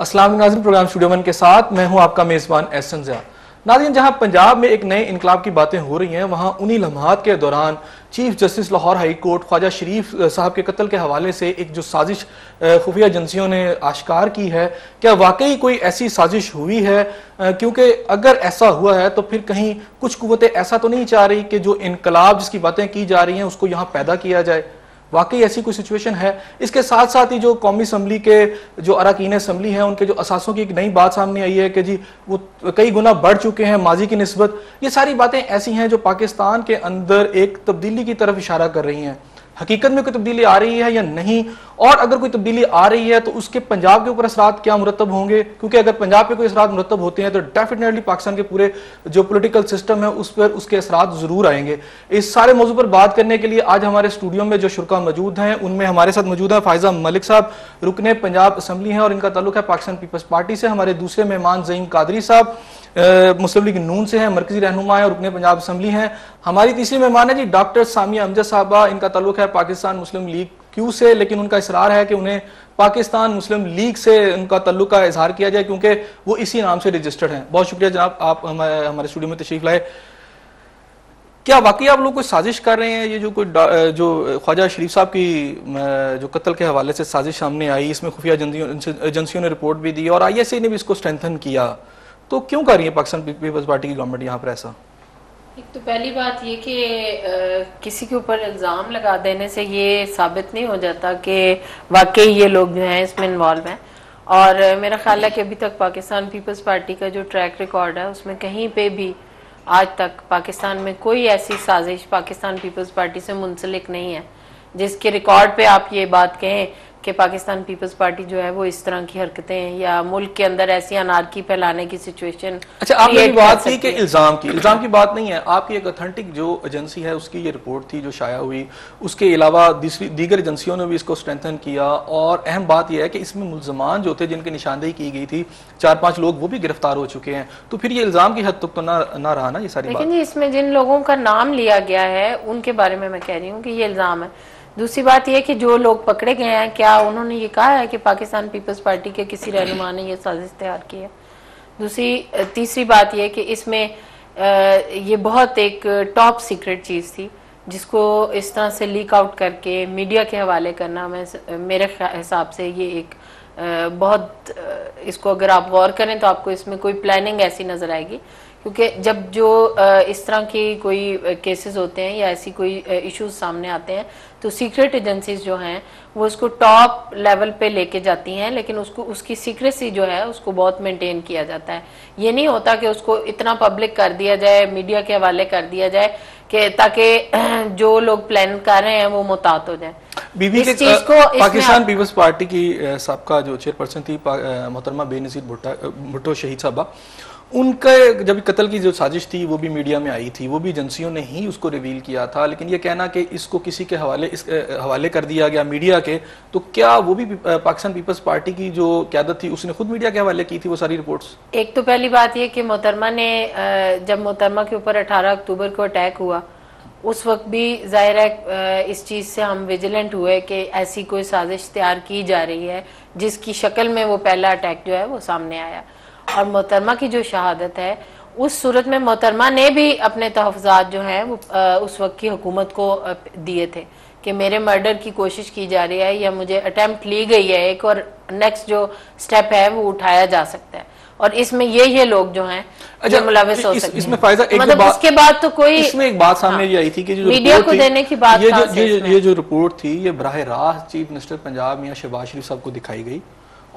अस्सलाम वालेकुम नाज़रीन, प्रोग्राम स्टूडियो वन के साथ मैं हूं आपका मेज़बान एहसन ज़िया। नाज़रीन, जहां पंजाब में एक नए इनकलाब की बातें हो रही हैं, वहां उन्हीं लम्हात के दौरान chief justice Lahore high court Khwaja Sharif साहब के कत्ल के हवाले से एक जो साजिश खुफिया एजेंसियों ने आश्कार की है, क्या वाकई कोई ऐसी साजिश हुई है? क्योंकि अगर ऐसा हुआ है तो फिर कहीं कुछ कुव्वतें ऐसा तो नहीं चाह रही कि जो इनकलाब जिसकी बातें की जा रही हैं उसको यहाँ पैदा किया जाए? वाकई ऐसी कोई सिचुएशन है? इसके साथ साथ ही जो कौमी असम्बली के जो अरकान असम्बली हैं उनके जो असासों की एक नई बात सामने आई है कि जी वो कई गुना बढ़ चुके हैं माजी की निस्बत। ये सारी बातें ऐसी हैं जो पाकिस्तान के अंदर एक तब्दीली की तरफ इशारा कर रही हैं। हकीकत में कोई तब्दीली आ रही है या नहीं, और अगर कोई तब्दीली आ रही है तो उसके पंजाब के ऊपर असरात क्या मुरतब होंगे? क्योंकि अगर पंजाब पे कोई असरात मुरतब होते हैं तो डेफिनेटली पाकिस्तान के पूरे जो पॉलिटिकल सिस्टम है उस पर उसके असरात जरूर आएंगे। इस सारे मौजू पर बात करने के लिए आज हमारे स्टूडियो में जो शुरा मौजूद हैं उनमें हमारे साथ मौजूद है फायजा मलिक साहब, रुकने पंजाब असम्बली हैं और इनका ताल्लुक है पाकिस्तान पीपल्स पार्टी से। हमारे दूसरे मेहमान ज़ईम कादरी साहब मुस्लिम लीग नून से हैं, मरकजी रहनुमा है और रुकने पंजाब असम्बली हैं। हमारी तीसरी मेहमान है जी डॉक्टर सामिया अमजद साहबा, इनका ताल्लुक है पाकिस्तान मुस्लिम लीग क्यू से, लेकिन उनका इसरार है कि उन्हें पाकिस्तान मुस्लिम लीग से उनका तल्लुक का इजहार किया जाए क्योंकि वो इसी नाम से रजिस्टर्ड हैं। बहुत शुक्रिया जनाब, आप हमारे स्टूडियो में तशरीफ लाए। क्या वाकई आप लोग कोई साजिश कर रहे हैं? ये जो कोई जो ख्वाजा शरीफ साहब की जो कत्ल के हवाले से साजिश सामने आई, इसमें खुफिया एजेंसियों ने रिपोर्ट भी दी और ISA ने भी इसको स्ट्रेंथन किया, तो क्यों कर रही है पाकिस्तान पीपल्स पार्टी की गवर्नमेंट यहाँ पर ऐसा? एक तो पहली बात ये कि किसी के ऊपर इल्ज़ाम लगा देने से ये साबित नहीं हो जाता कि वाकई ये लोग जो हैं इसमें इन्वॉल्व हैं। और मेरा ख्याल है कि अभी तक पाकिस्तान पीपल्स पार्टी का जो ट्रैक रिकॉर्ड है उसमें कहीं पे भी आज तक पाकिस्तान में कोई ऐसी साजिश पाकिस्तान पीपल्स पार्टी से मुंसलिक नहीं है जिसके रिकॉर्ड पे आप ये बात कहें कि पाकिस्तान पीपल्स पार्टी जो है वो इस तरह की हरकतें या मुल्क के अंदर ऐसी अनारकी फैलाने की सिचुएशन। अच्छा, आपने बात की कि इल्जाम की बात नहीं है, आपकी एक ऑथेंटिक जो एजेंसी है उसकी ये रिपोर्ट थी जो शाया हुई, उसके अलावा दीगर एजेंसियों ने भी इसको स्ट्रेंथन किया और अहम बात यह है कि इसमें मुल्जमान जो थे जिनकी निशानदेही की गई थी 4-5 लोग वो भी गिरफ्तार हो चुके हैं, तो फिर ये इल्जाम की हद तक तो ना रहा ना ये सारी बात। लेकिन इसमें जिन लोगों का नाम लिया गया है उनके बारे में मैं कह रही हूँ कि ये इल्जाम है। दूसरी बात यह कि जो लोग पकड़े गए हैं क्या उन्होंने ये कहा है कि पाकिस्तान पीपल्स पार्टी के किसी रहनुमा ने ये साजिश तैयार की है? तीसरी बात यह कि इसमें ये बहुत एक टॉप सीक्रेट चीज़ थी जिसको इस तरह से लीक आउट करके मीडिया के हवाले करना मेरे हिसाब से ये एक बहुत इसको अगर आप गौर करें तो आपको इसमें कोई प्लानिंग ऐसी नज़र आएगी, क्योंकि जब जो इस तरह की कोई केसेस होते हैं या ऐसी कोई इश्यूज सामने आते हैं तो सीक्रेट एजेंसीज जो हैं वो उसको टॉप लेवल पे लेके जाती हैं, लेकिन उसको उसकी सीक्रेसी जो है उसको बहुत मेंटेन किया जाता है। ये नहीं होता कि उसको इतना पब्लिक कर दिया जाए, मीडिया के हवाले कर दिया जाए कि ताकि जो लोग प्लान कर रहे हैं वो मुतात हो जाए। बीबी के पाकिस्तान पीपल्स पार्टी की सबका जो चेयरपर्सन थी मोहतरमा बेनज़ीर भुट्टो शहीद साहबा, उनका जब कत्ल की जो साजिश थी वो भी मीडिया में आई थी, वो भी एजेंसियों ने ही उसको रिवील किया था, लेकिन ये कहना कि इसको किसी के हवाले कर दिया गया मीडिया के, तो क्या वो भी पाकिस्तान पीपल्स पार्टी की जो क़यादत थी उसने खुद मीडिया के हवाले की थी वो सारी रिपोर्ट्स? एक तो पहली बात ये कि मोहतरमा ने जब मोहतरमा के ऊपर 18 अक्टूबर को अटैक हुआ उस वक्त भी जाहिर है इस चीज़ से हम विजिलेंट हुए कि ऐसी कोई साजिश तैयार की जा रही है जिसकी शक्ल में वो पहला अटैक जो है वो सामने आया। और मोहतरमा की जो शहादत है उस सूरत में मोहतरमा ने भी अपने तहफ़्फ़ुज़ात जो हैं वो उस वक्त की हुकूमत को दिए थे कि मेरे मर्डर की कोशिश की जा रही है या मुझे अटेम्प्ट ली गई है एक, और नेक्स्ट जो स्टेप है वो उठाया जा सकता है और इसमें ये लोग जो हैं जो मुलविस हो सकते हैं। इसमें फायदा एक मतलब उसके बाद तो कोई इसमें एक बात सामने ये आई थी कि जो मीडिया को देने की बात ये जो रिपोर्ट थी ये बराह रास्त चीफ मिनिस्टर पंजाब मियां शहबाज शरीफ साहब को दिखाई गई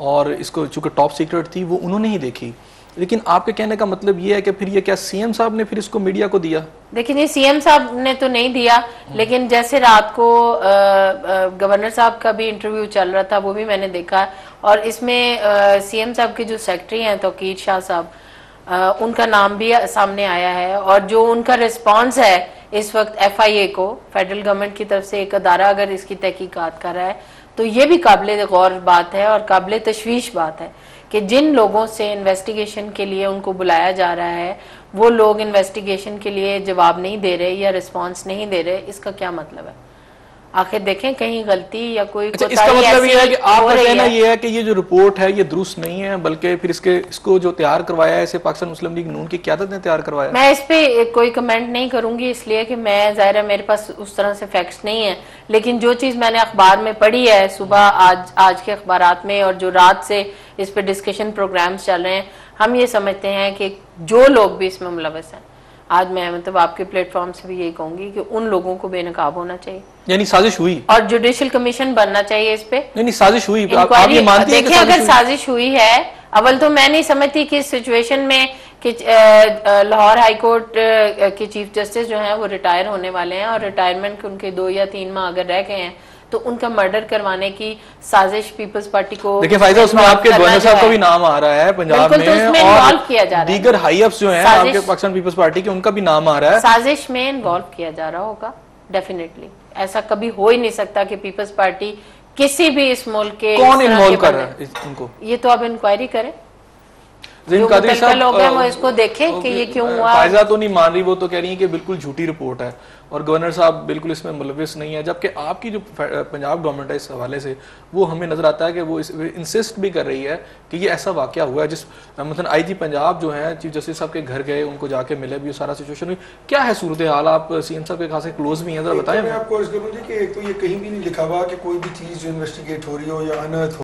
और इसको चूंकि टॉप सीक्रेट थी वो उन्होंने ही देखी, लेकिन आपके कहने का मतलब ये है कि फिर ये क्या CM साहब ने फिर इसको मीडिया को दिया? देखिए CM साहब ने तो नहीं दिया, लेकिन जैसे रात को गवर्नर साहब का भी इंटरव्यू चल रहा था वो भी मैंने देखा और इसमें CM साहब के जो सेक्रेटरी हैं तौकीर शाह साहब उनका नाम भी सामने आया है और जो उनका रिस्पॉन्स है इस वक्त FIA को फेडरल गवर्नमेंट की तरफ से एक अदारा अगर इसकी तहकीकात कर रहा है तो ये भी काबिल गौर बात है और काबिल तशवीश बात है कि जिन लोगों से इन्वेस्टिगेशन के लिए उनको बुलाया जा रहा है वो लोग इन्वेस्टिगेशन के लिए जवाब नहीं दे रहे या रिस्पांस नहीं दे रहे। इसका क्या मतलब है? आखिर देखें कहीं गलती या कोई अच्छा, इसका मतलब ये है कि आपका कहना ये है कि ये जो रिपोर्ट है ये दुरुस्त नहीं है, बल्कि फिर इसको जो तैयार करवाया है इसे पाकिस्तान मुस्लिम लीग नून की क़यादत ने तैयार करवाया। मैं इस पे कोई कमेंट नहीं करूंगी, इसलिए कि मैं ज़ाहिर है मेरे पास उस तरह से फैक्ट्स नहीं है, लेकिन जो चीज़ मैंने अखबार में पढ़ी है सुबह आज के अखबारात में, और जो रात से इस पे डिस्कशन प्रोग्राम्स चल रहे हैं, हम ये समझते हैं कि जो लोग भी इसमें मुलविस हैं, आज मैं मतलब आपके प्लेटफॉर्म से भी यही कहूंगी कि उन लोगों को बेनकाब होना चाहिए, यानी साजिश हुई, और जुडिशियल कमिशन बनना चाहिए इस पे। नहीं साजिश हुई, आप ये मानती हैं? देखिए अगर साजिश हुई है, अव्वल तो मैं नहीं समझती कि इस सिचुएशन में कि लाहौर हाई कोर्ट के चीफ जस्टिस जो हैं वो रिटायर होने वाले हैं, और रिटायरमेंट के उनके 2 या 3 माह अगर रह गए हैं, तो उनका मर्डर करवाने की साजिश पीपल्स पार्टी को। देखिए फायजा, उसमें आपके गवर्नर साहब का भी नाम आ रहा है पंजाब में, और किया जा रहा है, दीगर हाई अप्स जो हैं आपके पाकिस्तान पीपल्स पार्टी के, उनका भी नाम आ रहा है। साजिश में इन्वॉल्व किया जा रहा होगा डेफिनेटली, ऐसा कभी हो ही नहीं सकता कि पीपल्स पार्टी किसी भी इस मुल्क के कौन इन्वॉल्व कर रहा है इनको, ये तो अब इंक्वायरी करें, जो कादरी साहब लोग हैं वो इसको देखें कि ये क्यों हुआ। फायजा तो नहीं मान रही, वो तो कह रही है कि बिल्कुल झूठी रिपोर्ट है और गवर्नर साहब बिल्कुल इसमें मुलविस नहीं है, जबकि आपकी जो पंजाब गवर्नमेंट है इस हवाले से वो हमें नजर आता है कि वो इंसिस्ट भी कर रही है कि ये ऐसा वाकया हुआ है, जिस मतलब आईजी पंजाब जो है चीफ जस्टिस साहब के घर गए, उनको जाके मिले भी, सारा सिचुएशन हुई। क्या है सूरत हाल, आप सीएम साहब के खासे क्लोज भी हैं, जरा बताएं। मैं आपको अर्ज करूँ कि एक तो ये कहीं भी नहीं लिखा हुआ कि कोई भी चीज़ जो इन्वेस्टिगेट हो रही हो या अनर्थ